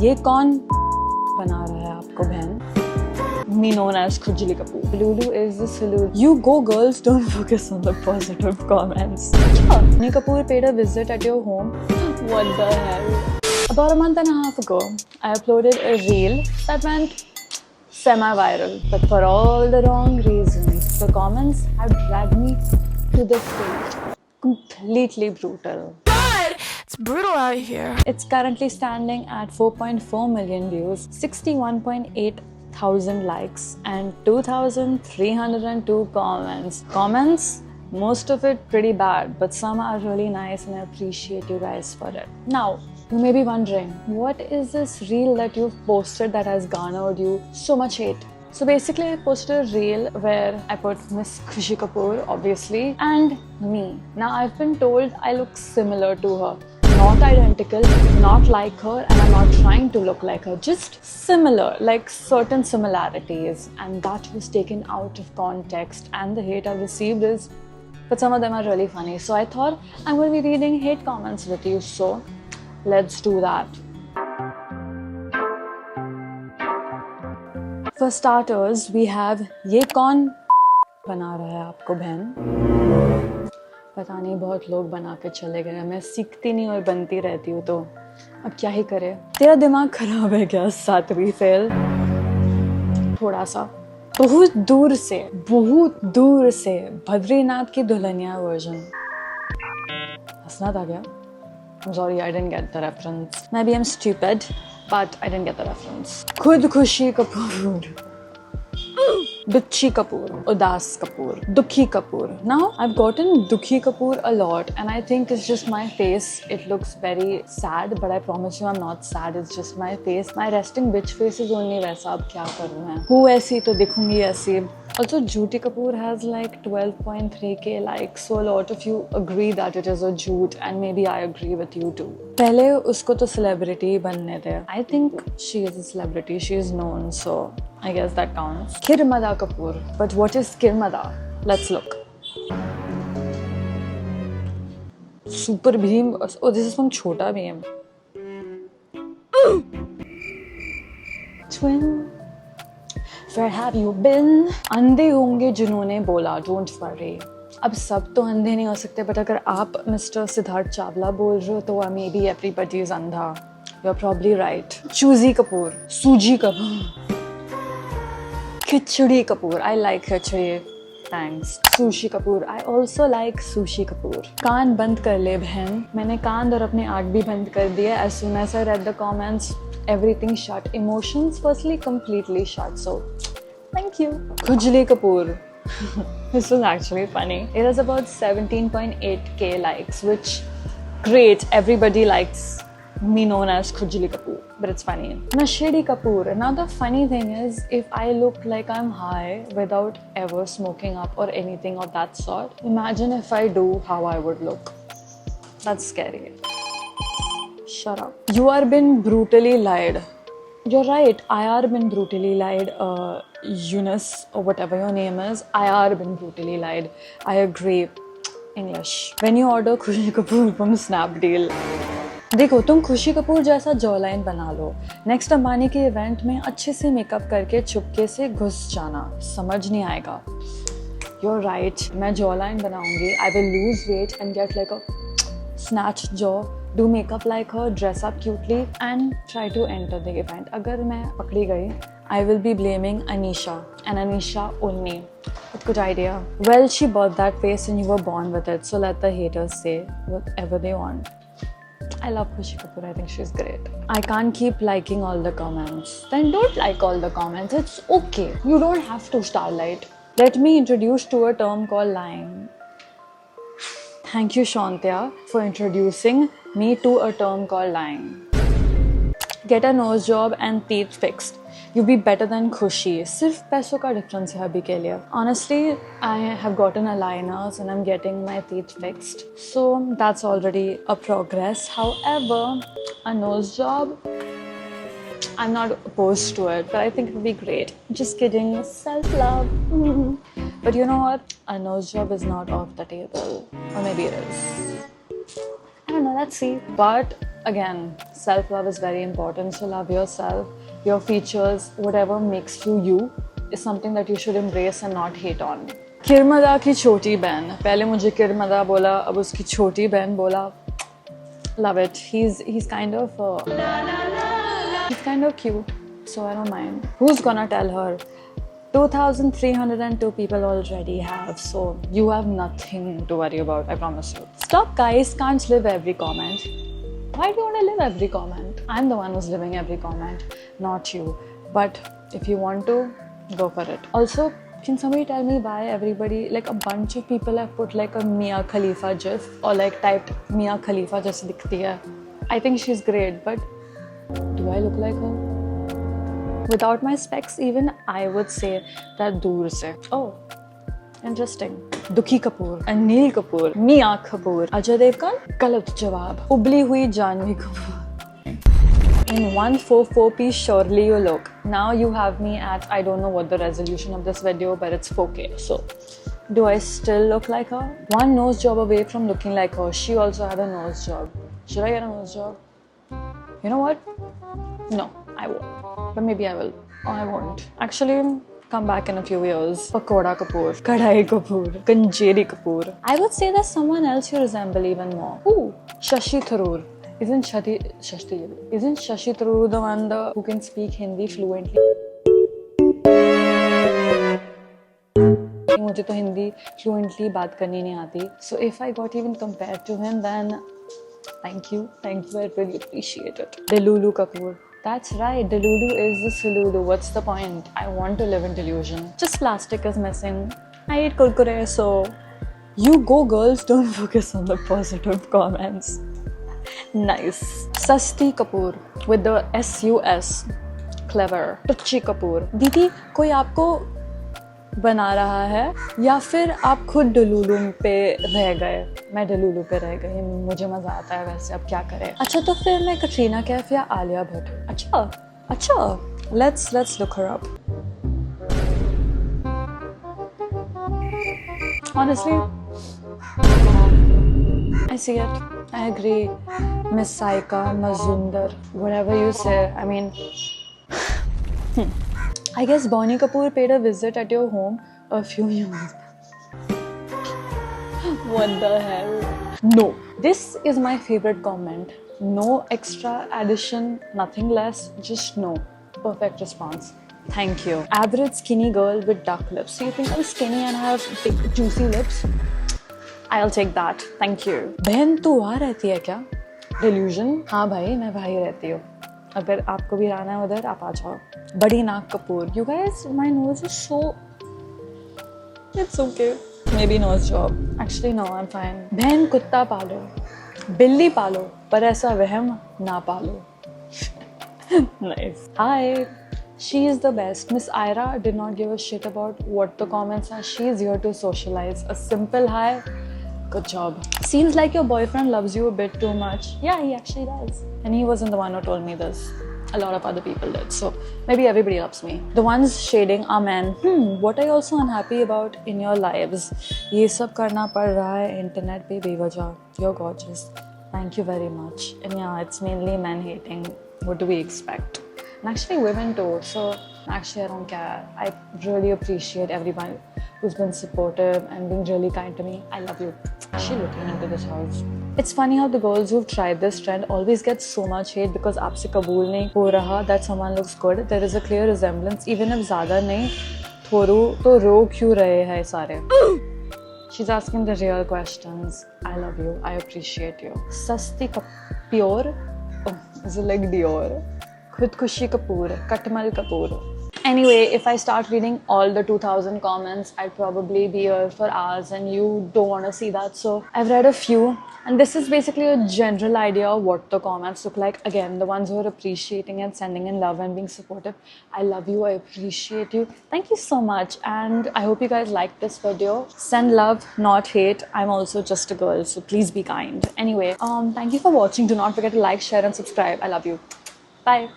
ये कौन बना रहा है आपको बहन? Me known as Khujli Kapoor. Lulu is the salute. You go girls, don't focus on the positive comments. Khujli Kapoor paid a visit at your home. What the hell? About a month and a half ago, I uploaded a reel that went semi-viral, but for all the wrong reasons. The comments have dragged me to the stage. Completely brutal. It's brutal out here. It's currently standing at 4.4 million views, 61.8 thousand likes and 2,302 comments. Comments? Most of it pretty bad, but some are really nice and I appreciate you guys for it. Now, you may be wondering, what is this reel that you've posted that has garnered you so much hate? So basically, I posted a reel where I put Miss Khushi Kapoor, obviously, and me. Now, I've been told I look similar to her. Not identical, not like her, and I'm not trying to look like her, just similar, like certain similarities, and that was taken out of context, and the hate I've received is, but some of them are really funny. So I thought I'm going to be reading hate comments with you, so let's do that. For starters, we have ये कौन बना रहा है आपको बहन? पता नहीं, बहुत लोग बना के चले गए, मैं सीखती नहीं और बनती रहती हूँ, तो अब क्या ही करे। तेरा दिमाग खराब है क्या? 7वीं फेल? थोड़ा सा। बहुत दूर से बद्रीनाथ की दुल्हनिया वर्जन। हंसना था क्या? I'm sorry, I didn't get the reference. Maybe I'm stupid, but I didn't get the reference. खुद खुशी Kapoor, Dukhi Kapoor, Udas Kapoor, Dukhi Kapoor. Now, I've gotten Dukhi Kapoor a lot and I think it's just my face. It looks very sad, but I promise you I'm not sad. It's just my face. My resting bitch face is only वैसा, अब क्या करूँ मैं? हूँ ऐसी तो दिखूंगी ऐसी. Also, Jhuti Kapoor has like 12.3k likes, so a lot of you agree that it is a jhoot, and maybe I agree with you too. पहले उसको तो celebrity बनने थे. I think she is a celebrity. She is known, so I guess that counts. Kirmada Kapoor. But what is Kirmada? Let's look. Super Bheem. Oh, this is from Chhota Bheem. Twin. Where have you been? अंधे होंगे जिन्होंने बोला don't worry. अब सब तो अंधे नहीं हो सकते, but अगर आप मिस्टर सिद्धार्थ चावला बोल रहे हो तो maybe everybody is अंधा. You're probably right. Choosy Kapoor. Suji Kapoor. Khichdi Kapoor. I like khichdi. Thanks. Sushi Kapoor. I also like Sushi Kapoor. कान बंद कर ले बहन. मैंने कान और अपने आँख भी बंद कर दिया. As soon as I read the comments, everything shut. Emotions firstly completely shut. So, thank you. Khujli Kapoor. This was actually funny. It has about 17.8k likes, which great. Everybody likes me known as Khujli Kapoor, but it's funny. Nashedi Kapoor. Now the funny thing is, if I look like I'm high without ever smoking up or anything of that sort, imagine if I do, how I would look. That's scary. Shut up. You are been brutally lied. You're right. IR been brutally lied. Eunice or whatever your name is, IR been brutally lied. I agree. English. When you order Khushi Kapoor from Snapdeal, देखो तुम खुशी कपूर जैसा jaw line बना लो, next Ambani के event में अच्छे से makeup करके चुपके से घुस जाना, समझ नहीं आएगा. You're right. मैं जॉ लाइन बनाऊंगी. I will lose weight and get like a snatched jaw, do makeup like her, dress up cutely and try to enter the event. अगर मैं पकड़ी गई, I will be blaming Anisha and Anisha only. But good idea. Well, she bought that face and you were born with it, so let the haters say whatever they want. I love Khushi Kapoor. I think she's great. I can't keep liking all the comments. Then don't like all the comments. It's okay. You don't have to, Starlight. Let me introduce to a term called lying. Thank you, Shantya, for introducing me to a term called lying. Get a nose job and teeth fixed. You be better than Khushi. सिर्फ पैसों का difference है अभी के लिए. Honestly, I have gotten aligners and I'm getting my teeth fixed. So that's already a progress. However, a nose job, I'm not opposed to it, but I think it would be great. Just kidding. Self-love. But you know what? A nose job is not off the table. Or maybe it is. I don't know. Let's see. But again, self-love is very important, so love yourself. Your features, whatever makes you you, is something that you should embrace and not hate on. किरमदा की छोटी बहन, पहले मुझे किरमदा बोला, अब उसकी छोटी बहन बोला. Love it. He's kind of cute, so I don't mind. Who's gonna tell her? 2,302 people already have, so you have nothing to worry about, I promise you. Stop, guys, can't live every comment. Why do you want to live every comment? I'm the one who's living every comment, not you. But if you want to, go for it. Also, can somebody tell me why everybody, like a bunch of people have put like a Mia Khalifa gif or like typed Mia Khalifa jaise dikhti hai. I think she's great, but do I look like her? Without my specs even, I would say that dur se. Oh, interesting. Dukhi Kapoor, Anil Kapoor, Mia Kapoor, Ajay Devgan, galat jawab. Ubli hui Janhvi Kapoor. In 144p, surely you look. Now you have me at, I don't know what the resolution of this video, but it's 4K. So, do I still look like her? One nose job away from looking like her. She also had a nose job. Should I get a nose job? You know what? No, I won't. But maybe I will. Or I won't. Actually, come back in a few years. Pakoda Kapoor, Kadhai Kapoor, Kanjeri Kapoor. I would say there's someone else you resemble even more. Ooh, Shashi Tharoor. Isn't Shashi Tharoor the one who can speak Hindi fluently? मुझे तो Hindi fluently बात करनी नहीं आती. So if I got even compared to him, then thank you, I really appreciate it. Delulu Kapoor. That's right, Delulu is the Sululu. What's the point? I want to live in delusion. Just plastic is missing. I eat kurkure, so you go girls, don't focus on the positive comments. Nice. Sasti Kapoor with the S-U-S. Clever. Tucci Kapoor. दीदी कोई आपको बना रहा है या फिर आप खुद डलूलू पे रह गए? मैं डलूलू पे रह गई, मुझे मजा आता है वैसे, अब क्या करें. अच्छा तो फिर मैं कटरीना कैफ या आलिया भट्ट? अच्छा let's look her up. Honestly, I see it. I agree. Miss Saika Mazumdar, whatever you say. I mean, I guess Bonnie Kapoor paid a visit at your home a few years back. What the hell? No. This is my favorite comment. No extra addition, nothing less, just no. Perfect response. Thank you. Average skinny girl with duck lips. So you think I'm skinny and I have big juicy lips? I'll take that. Thank you. बहन तू वहाँ रहती है क्या? Delusion? हाँ भाई, मैं वहीं रहती हूँ. अगर आपको भी रहना है उधर, आप आ जाओ. बड़ी नाक Kapoor. You guys, my nose is so... It's okay. Maybe nose job. Actually, no, I'm fine. बहन कुत्ता पालो, बिल्ली पालो, पर ऐसा वहम ना पालो. Nice. Hi. She is the best. Miss Ira did not give a shit about what the comments are. She is here to socialize. A simple hi. Good job. Seems like your boyfriend loves you a bit too much. Yeah, he actually does. And he wasn't the one who told me this. A lot of other people did. So maybe everybody loves me. The ones shading are men. What are you also unhappy about in your lives? ये सब करना पड़ रहा है internet पे बेवजह. You're gorgeous. Thank you very much. And yeah, it's mainly men hating. What do we expect? And actually women too. So actually I don't care. I really appreciate everyone who's been supportive and being really kind to me. I love you. Actually looking into this house. It's funny how the girls who've tried this trend always get so much hate because aapse kabool nahi ho raha that someone looks good. There is a clear resemblance. Even if zyada nahi, thoru to ro kyun rahe hai sare? She's asking the real questions. I love you. I appreciate you. Sasti Kapoor. Oh, is it like Dior? Khudkushi Kapoor, Katmal Kapoor. Anyway, if I start reading all the 2,000 comments, I'd probably be here for hours and you don't want to see that. So I've read a few and this is basically a general idea of what the comments look like. Again, the ones who are appreciating and sending in love and being supportive. I love you. I appreciate you. Thank you so much. And I hope you guys liked this video. Send love, not hate. I'm also just a girl, so please be kind. Anyway, thank you for watching. Do not forget to like, share and subscribe. I love you. Bye.